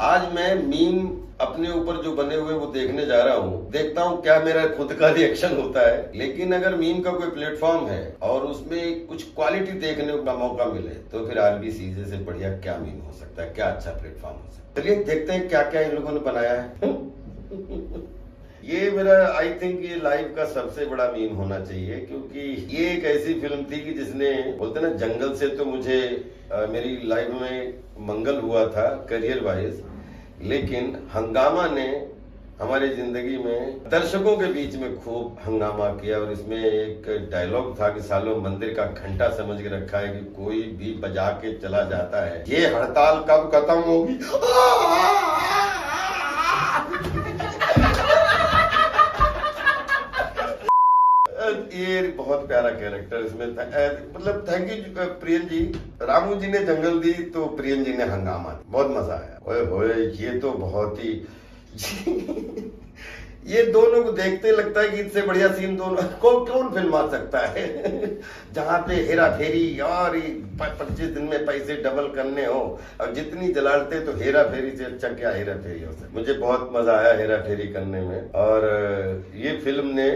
आज मैं मीम अपने ऊपर जो बने हुए वो देखने जा रहा हूँ, देखता हूँ क्या मेरा खुद का रिएक्शन होता है। लेकिन अगर मीम का कोई प्लेटफॉर्म है और उसमें कुछ क्वालिटी देखने का मौका मिले तो फिर आरबीसी से बढ़िया क्या मीम हो सकता है, क्या अच्छा प्लेटफॉर्म हो सकता है। चलिए देखते हैं क्या क्या इन लोगों ने बनाया है। ये मेरा आई थिंक ये लाइफ का सबसे बड़ा मीम होना चाहिए, क्योंकि ये एक ऐसी फिल्म थी कि जिसने बोलते ना जंगल से तो मुझे मेरी लाइफ में मंगल हुआ था करियर वाइज, लेकिन हंगामा ने हमारी जिंदगी में दर्शकों के बीच में खूब हंगामा किया। और इसमें एक डायलॉग था कि सालों मंदिर का घंटा समझ के रखा है कि कोई भी बजा के चला जाता है, ये हड़ताल कब खत्म होगी। ये बहुत प्यारा कैरेक्टर इसमें था। मतलब थैंक यू प्रियन जी। रामू जी ने जंगल दी तो प्रियन जी ने हंगामा, बहुत मजा आया। ओए होए, ये तो बहुत ही ये दोनों को देखते लगता है कि इससे बढ़िया सीन दोनों कौन फिल्म आ सकता है। जहाँ पे हेरा फेरी और 25 दिन में पैसे डबल करने हो, और जितनी जलालते तो हेरा फेरी से अच्छा क्या हेरा फेरी हो सकता। मुझे बहुत मजा आया हेरा फेरी करने में, और ये फिल्म ने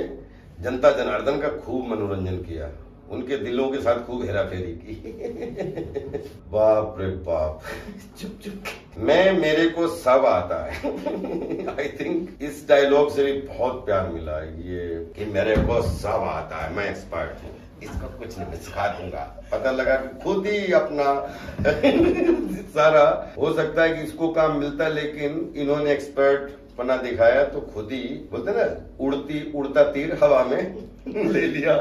जनता जनार्दन का खूब मनोरंजन किया, उनके दिलों के साथ खूब हेरा फेरी की। बाप रे बाप। चुप चुप मेरे को सब आता है। आई थिंक इस डायलॉग से भी बहुत प्यार मिला ये कि मेरे को सब आता है, मैं एक्सपर्ट हूँ, इसको कुछ नहीं, मैं सिखा दूंगा। पता लगा कि खुद ही अपना सारा हो सकता है कि इसको काम मिलता है, लेकिन इन्होंने एक्सपर्ट पना दिखाया तो खुद ही बोलते ना उड़ता तीर हवा में ले लिया।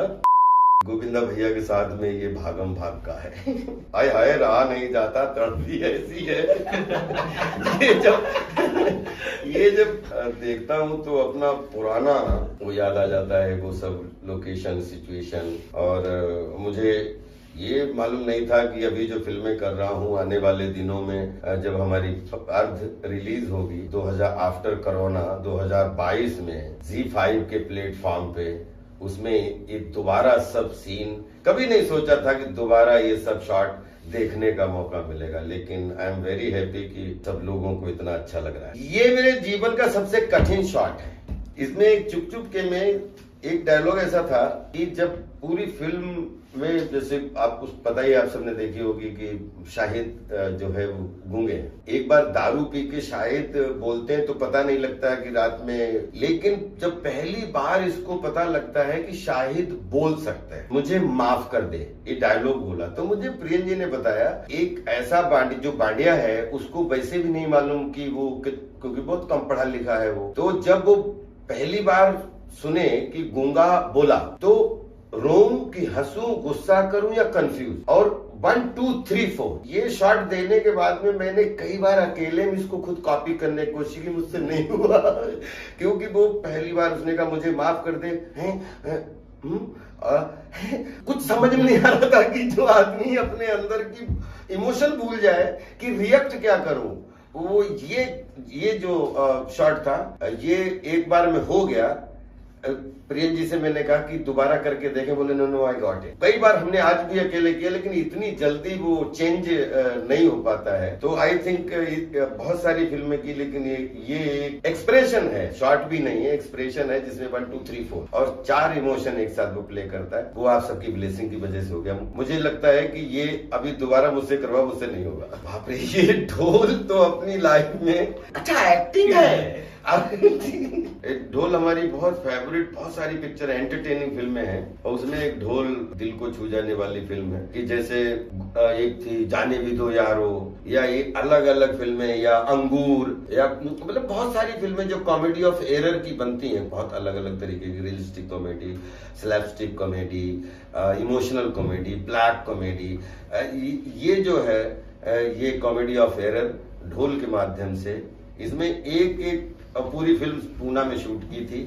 गोविंदा भैया के साथ में ये भागम भाग का है। हाय हाय रहा नहीं जाता, तड़पी ऐसी है। ये जब देखता हूँ तो अपना पुराना वो याद आ जाता है, वो सब लोकेशन सिचुएशन। और मुझे ये मालूम नहीं था कि अभी जो फिल्में कर रहा हूँ आने वाले दिनों में जब हमारी अर्ध रिलीज होगी 2000 आफ्टर कोरोना 2022 में ZEE5 के प्लेटफॉर्म पे, उसमें ये दोबारा सब सीन, कभी नहीं सोचा था कि दोबारा ये सब शॉट देखने का मौका मिलेगा। लेकिन आई एम वेरी हैप्पी कि सब लोगों को इतना अच्छा लग रहा है। ये मेरे जीवन का सबसे कठिन शॉट है। इसमें एक चुप चुप के में एक डायलॉग ऐसा था कि जब पूरी फिल्म में, जैसे आपको पता ही, आप सबने देखी होगी कि शाहिद जो है वो गूंगे, एक बार दारू पी के शाहिद बोलते हैं तो पता नहीं लगता है कि रात में, लेकिन जब पहली बार इसको पता लगता है कि शाहिद बोल सकता है, मुझे माफ कर दे, ये डायलॉग बोला, तो मुझे प्रियन जी ने बताया एक ऐसा जो बांडिया है उसको वैसे भी नहीं मालूम कि वो, क्योंकि बहुत कम पढ़ा लिखा है वो, तो जब वो पहली बार सुने कि गूंगा बोला तो रोऊं कि हंसूं, गुस्सा करूं या कंफ्यूज, और 1 2 3 4 ये शॉट देने के बाद में मैंने कई बार अकेले में इसको खुद कॉपी करने की कोशिश की, मुझसे नहीं हुआ। क्योंकि वो पहली बार उसने कहा मुझे माफ कर दे, कुछ समझ में नहीं आ रहा था कि जो आदमी अपने अंदर की इमोशन भूल जाए कि रिएक्ट क्या करूं। वो ये जो शॉट था, ये एक बार में हो गया। प्रियन जी से मैंने कहा कि दोबारा करके देखें, बोले नो आई गॉट इट। कई बार हमने आज भी अकेले किया, लेकिन इतनी जल्दी वो चेंज नहीं हो पाता है। तो आई थिंक बहुत सारी फिल्में की, लेकिन ये एक्सप्रेशन है, शॉर्ट भी नहीं है, एक्सप्रेशन है जिसमें 1 2 3 4 और 4 इमोशन एक साथ वो प्ले करता है। वो आप सबकी ब्लेसिंग की वजह से हो गया। मुझे लगता है कि ये अभी दोबारा मुझसे करवा, मुझसे नहीं होगा। बाप रे, ये ढोल तो अपनी लाइफ में अच्छा एक्टिंग है। ढोल हमारी बहुत फेवरेट, बहुत सारी पिक्चर एंटरटेनिंग फिल्में हैं, और उसमें एक ढोल दिल को छू जाने वाली फिल्म है कि जैसे एक थी जाने भी दो यारो, या ये अलग अलग फिल्में, या अंगूर, या मतलब बहुत सारी फिल्में जो कॉमेडी ऑफ एरर की बनती हैं, बहुत अलग अलग तरीके की, realistic comedy, slapstick comedy, emotional comedy, black comedy. ये जो है ये कॉमेडी ऑफ एरर ढोल के माध्यम से, इसमें एक पूरी फिल्म पूना में शूट की थी।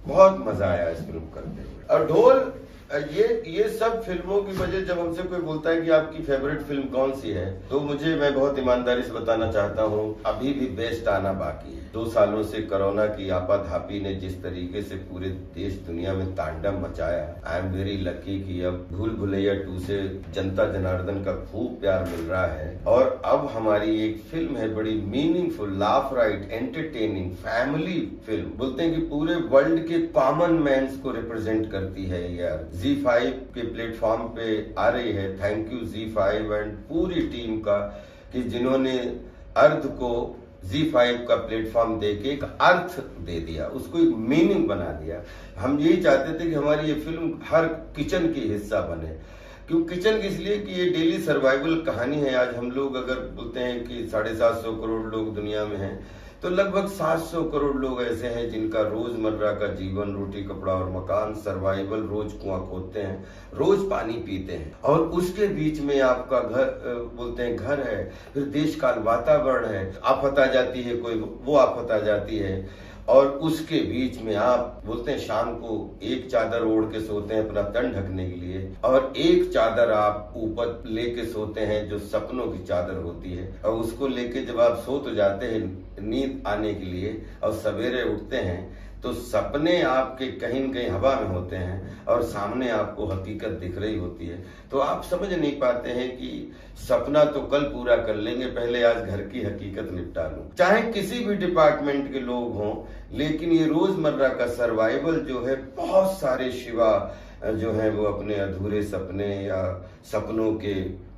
बहुत मजा आया इस फिल्म करते हुए। और ढोल ये सब फिल्मों की वजह, जब हमसे कोई बोलता है कि आपकी फेवरेट फिल्म कौन सी है, तो मैं बहुत ईमानदारी से बताना चाहता हूँ, अभी भी बेस्ट आना बाकी है। 2 सालों से कोरोना की आपाधापी ने जिस तरीके से पूरे देश दुनिया में तांडव मचाया, आई एम वेरी लकी कि अब भूल भुलैया 2 से जनता जनार्दन का खूब प्यार मिल रहा है। और अब हमारी एक फिल्म है बड़ी meaningful, laugh right, entertaining, family film, बोलते हैं कि पूरे वर्ल्ड के कॉमन मैन को रिप्रेजेंट करती है यार। ZEE5 के प्लेटफॉर्म पे आ रही है। थैंक यू ZEE5 एंड पूरी टीम का, कि जिन्होंने अर्थ को ZEE5 का प्लेटफॉर्म देके एक अर्थ दे दिया, उसको एक मीनिंग बना दिया। हम यही चाहते थे कि हमारी ये फिल्म हर किचन की हिस्सा बने। क्यों किचन की? इसलिए कि ये डेली सर्वाइवल कहानी है। आज हम लोग अगर बोलते हैं कि 750 करोड़ लोग दुनिया में हैं, तो लगभग 700 करोड़ लोग ऐसे हैं जिनका रोजमर्रा का जीवन, रोटी कपड़ा और मकान, सर्वाइवल, रोज कुआं खोदते हैं, रोज पानी पीते हैं। और उसके बीच में आपका घर, बोलते हैं घर है, फिर देश काल वातावरण है, आफत आ जाती है, कोई वो आफत आ जाती है, और उसके बीच में आप बोलते हैं शाम को एक चादर ओढ़ के सोते हैं अपना तन ढकने के लिए, और एक चादर आप ऊपर लेके सोते हैं जो सपनों की चादर होती है, और उसको लेके जब आप सो तो जाते हैं नींद आने के लिए, और सवेरे उठते हैं तो सपने आपके कहीं न कहीं हवा में होते हैं और सामने आपको हकीकत दिख रही होती है। तो आप समझ नहीं पाते हैं कि सपना तो कल पूरा कर लेंगे, पहले आज घर की हकीकत निपटा लूं। चाहे किसी भी डिपार्टमेंट के लोग हों, लेकिन ये रोजमर्रा का सर्वाइवल जो है, बहुत सारे शिवा जो है वो अपने अधूरे सपने या सपनों के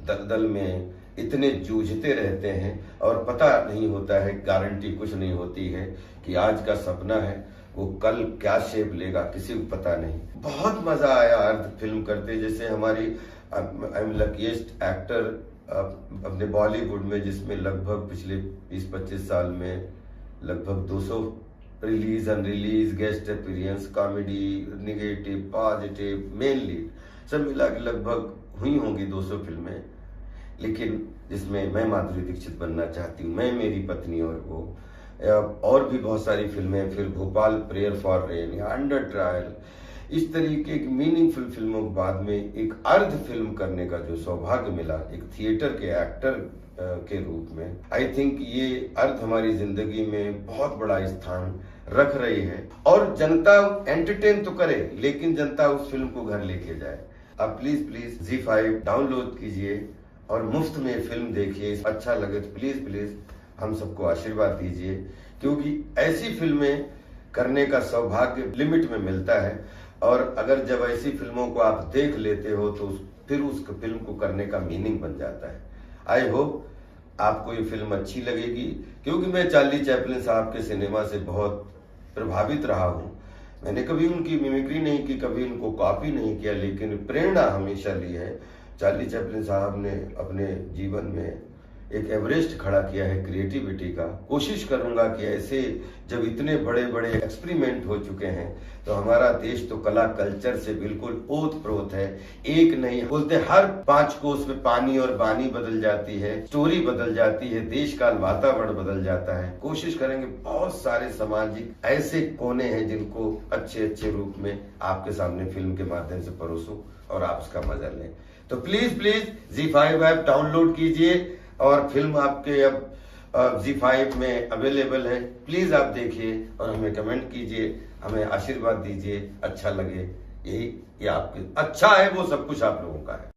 दलदल में इतने जूझते रहते हैं, और पता नहीं होता है, गारंटी कुछ नहीं होती है कि आज का सपना है वो कल क्या शेप लेगा, किसी को पता नहीं। बहुत मजा आया अर्थ फिल्म करते। जैसे हमारी आई एम लकीएस्ट एक्टर अपने बॉलीवुड में, जिसमें लगभग पिछले 20-25 साल में लगभग 200 release unreleased, guest appearance, comedy, negative, positive, main lead, सब मिला के लगभग हुई होंगी 200 फिल्में। लेकिन जिसमें मैं माधुरी दीक्षित बनना चाहती हूँ, मैं, मेरी पत्नी और भी बहुत सारी फिल्में, फिर भोपाल प्रेयर फॉर रेन या अंडर ट्रायल, इस तरीके की मीनिंगफुल फिल्मों के बाद में एक अर्ध फिल्म करने का जो सौभाग्य मिला एक थिएटर के एक्टर के रूप में, आई थिंक ये अर्थ हमारी जिंदगी में बहुत बड़ा स्थान रख रही है। और जनता एंटरटेन तो करे, लेकिन जनता उस फिल्म को घर लेके जाए। आप प्लीज ZEE5 डाउनलोड कीजिए और मुफ्त में फिल्म देखिए। अच्छा लगे तो प्लीज हम सबको आशीर्वाद दीजिए, क्योंकि ऐसी फिल्में करने का सौभाग्य लिमिट में मिलता है, और अगर जब ऐसी फिल्मों को आप देख लेते हो तो फिर उस फिल्म को करने का मीनिंग बन जाता है। आई होप आपको ये फिल्म अच्छी लगेगी, क्योंकि मैं चार्ली चैपलिन साहब के सिनेमा से बहुत प्रभावित रहा हूँ। मैंने कभी उनकी मिमिक्री नहीं की, कभी उनको कॉपी नहीं किया, लेकिन प्रेरणा हमेशा ली है। चार्ली चैपलिन साहब ने अपने जीवन में एक एवरेस्ट खड़ा किया है क्रिएटिविटी का। कोशिश करूंगा कि ऐसे जब इतने बड़े बड़े एक्सपेरिमेंट हो चुके हैं, तो हमारा देश तो कला कल्चर से बिल्कुल ओत प्रोत है। एक नहीं, बोलते हर 5 कोस में पानी और बानी बदल जाती है, स्टोरी बदल जाती है, देश काल वातावरण बदल जाता है। कोशिश करेंगे, बहुत सारे सामाजिक ऐसे कोने हैं जिनको अच्छे रूप में आपके सामने फिल्म के माध्यम से परोसूं और आप उसका मजा लें। तो प्लीज ZEE5 ऐप डाउनलोड कीजिए, और फिल्म आपके अब ZEE5 में अवेलेबल है। प्लीज आप देखिए और हमें कमेंट कीजिए, हमें आशीर्वाद दीजिए। अच्छा लगे, यही ये आपके अच्छा है, वो सब कुछ आप लोगों का है।